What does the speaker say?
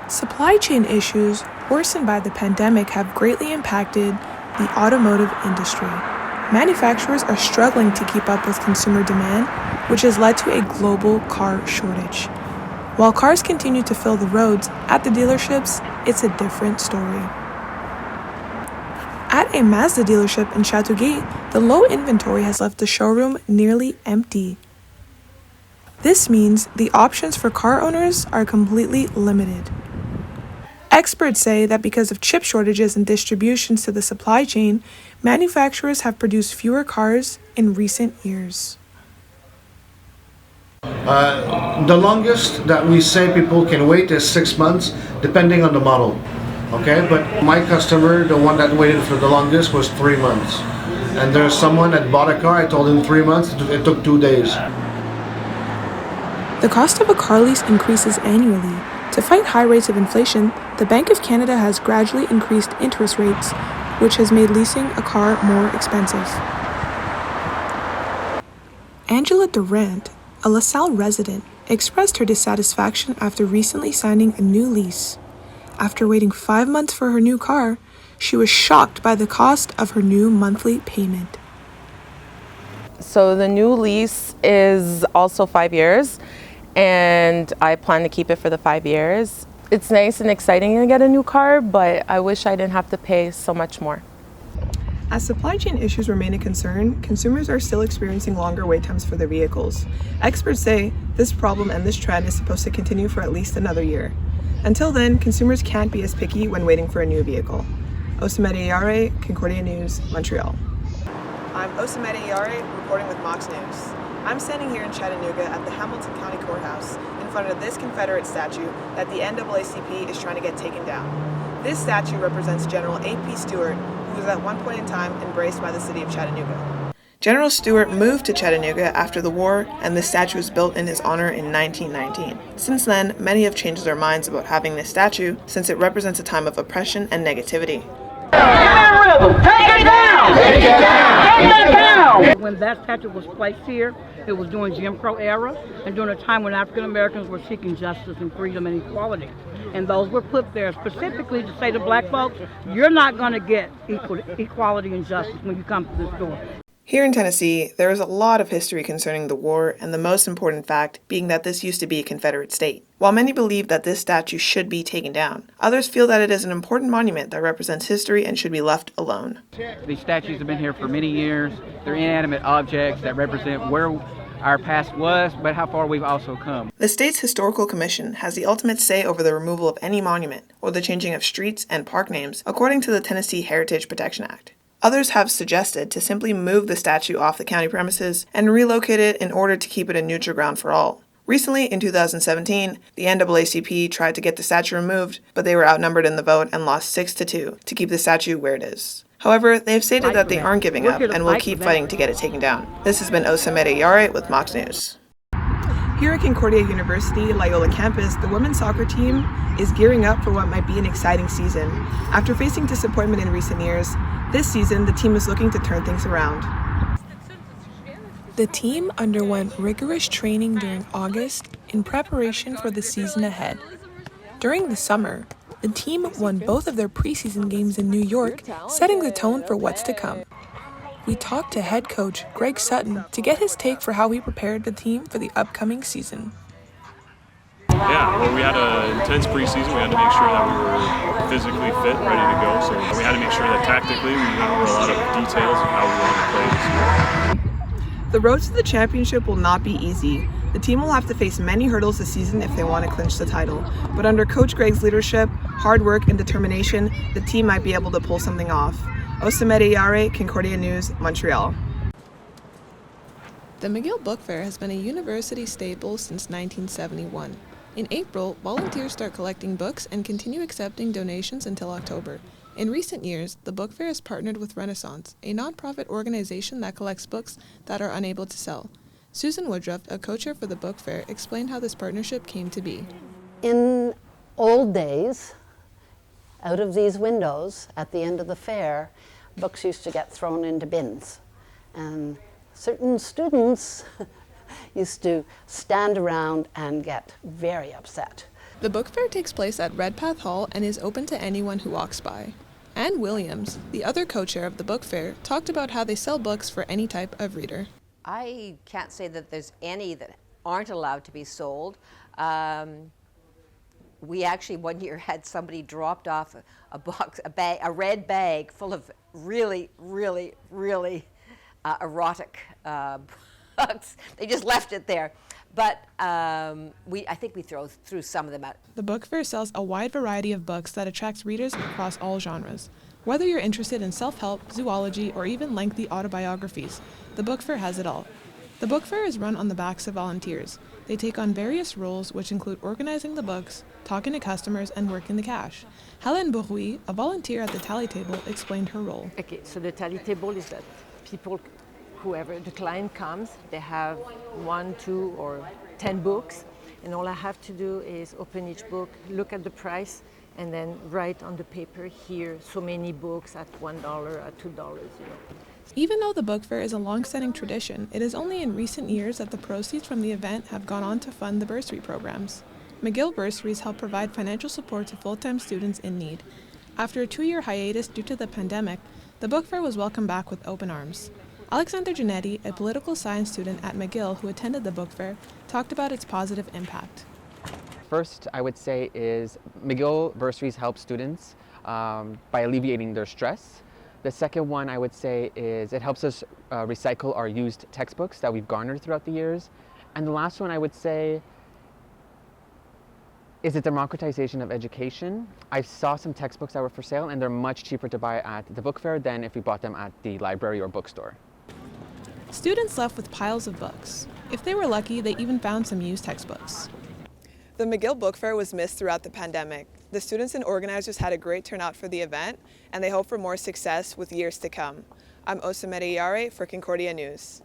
Supply chain issues worsened by the pandemic have greatly impacted the automotive industry. Manufacturers are struggling to keep up with consumer demand, which has led to a global car shortage. While cars continue to fill the roads, at the dealerships, it's a different story. At a Mazda dealership in Châteauguay, the low inventory has left the showroom nearly empty. This means the options for car owners are completely limited. Experts say that because of chip shortages and distributions to the supply chain, manufacturers have produced fewer cars in recent years. The longest that we say people can wait is 6 months, depending on the model. Okay, but my customer, the one that waited for the longest, was 3 months. And there's someone that bought a car, I told him 3 months, it took 2 days. The cost of a car lease increases annually. To fight high rates of inflation, the Bank of Canada has gradually increased interest rates, which has made leasing a car more expensive. Angela Durant, a LaSalle resident, expressed her dissatisfaction after recently signing a new lease. After waiting 5 months for her new car, she was shocked by the cost of her new monthly payment. So the new lease is also 5 years, and I plan to keep it for the 5 years. It's nice and exciting to get a new car, but I wish I didn't have to pay so much more. As supply chain issues remain a concern, consumers are still experiencing longer wait times for their vehicles. Experts say this problem and this trend is supposed to continue for at least another year. Until then, consumers can't be as picky when waiting for a new vehicle. Osamede Iyare, Concordia News, Montreal. I'm Osamede Iyare, reporting with Mox News. I'm standing here in Chattanooga at the Hamilton County Courthouse in front of this Confederate statue that the NAACP is trying to get taken down. This statue represents General A.P. Stewart, who was at one point in time embraced by the city of Chattanooga. General Stewart moved to Chattanooga after the war, and this statue was built in his honor in 1919. Since then, many have changed their minds about having this statue, since it represents a time of oppression and negativity. Take it down! Take it down! Take it down! When that statue was placed here, it was during Jim Crow era and during a time when African Americans were seeking justice and freedom and equality. And those were put there specifically to say to black folks, you're not going to get equality and justice when you come to this door. Here in Tennessee, there is a lot of history concerning the war, and the most important fact being that this used to be a Confederate state. While many believe that this statue should be taken down, others feel that it is an important monument that represents history and should be left alone. These statues have been here for many years. They're inanimate objects that represent where our past was, but how far we've also come. The state's historical commission has the ultimate say over the removal of any monument or the changing of streets and park names, according to the Tennessee Heritage Protection Act. Others have suggested to simply move the statue off the county premises and relocate it in order to keep it a neutral ground for all. Recently, in 2017, the NAACP tried to get the statue removed, but they were outnumbered in the vote and lost 6-2 to keep the statue where it is. However, they have stated that they aren't giving up and will keep fighting to get it taken down. This has been Osamede Iyare with Mox News. Here at Concordia University Loyola campus, the women's soccer team is gearing up for what might be an exciting season. After facing disappointment in recent years, this season the team is looking to turn things around. The team underwent rigorous training during August in preparation for the season ahead. During the summer, the team won both of their preseason games in New York, setting the tone for what's to come. We talked to head coach Greg Sutton to get his take for how he prepared the team for the upcoming season. Yeah, well, we had an intense preseason. We had to make sure that we were physically fit, ready to go. So we had to make sure that tactically we went over a lot of details of how we wanted to play this year. The road to the championship will not be easy. The team will have to face many hurdles this season if they want to clinch the title. But under Coach Greg's leadership, hard work, and determination, the team might be able to pull something off. Osamede Iyare, Concordia News, Montreal. The McGill Book Fair has been a university staple since 1971. In April, volunteers start collecting books and continue accepting donations until October. In recent years, the book fair has partnered with Renaissance, a nonprofit organization that collects books that are unable to sell. Susan Woodruff, a co-chair for the book fair, explained how this partnership came to be. In old days, out of these windows at the end of the fair, books used to get thrown into bins. And certain students used to stand around and get very upset The book fair takes place at Redpath Hall and is open to anyone who walks by. Ann Williams, the other co-chair of the book fair, talked about how they sell books for any type of reader. I can't say that there's any that aren't allowed to be sold. We actually one year had somebody dropped off a red bag full of really erotic books. They just left it there. But I think we threw some of them out. The book fair sells a wide variety of books that attracts readers across all genres. Whether you're interested in self-help, zoology, or even lengthy autobiographies, the book fair has it all. The book fair is run on the backs of volunteers. They take on various roles which include organizing the books, talking to customers, and working the cash. Helen Bourui, a volunteer at the tally table, explained her role. Okay, so the tally table is that people, whoever the client comes, they have 1, 2, or 10 books, and all I have to do is open each book, look at the price, and then write on the paper here so many books at $1, at $2, Even though the book fair is a long-standing tradition, it is only in recent years that the proceeds from the event have gone on to fund the bursary programs. McGill bursaries help provide financial support to full-time students in need. After a 2-year hiatus due to the pandemic, the book fair was welcomed back with open arms. Alexander Giannetti, a political science student at McGill who attended the book fair, talked about its positive impact. First, I would say is McGill bursaries help students by alleviating their stress. The second one I would say is it helps us recycle our used textbooks that we've garnered throughout the years. And the last one I would say is the democratization of education. I saw some textbooks that were for sale and they're much cheaper to buy at the book fair than if we bought them at the library or bookstore. Students left with piles of books. If they were lucky, they even found some used textbooks. The McGill Book Fair was missed throughout the pandemic. The students and organizers had a great turnout for the event, and they hope for more success with years to come. I'm Osamede Iyare for Concordia News.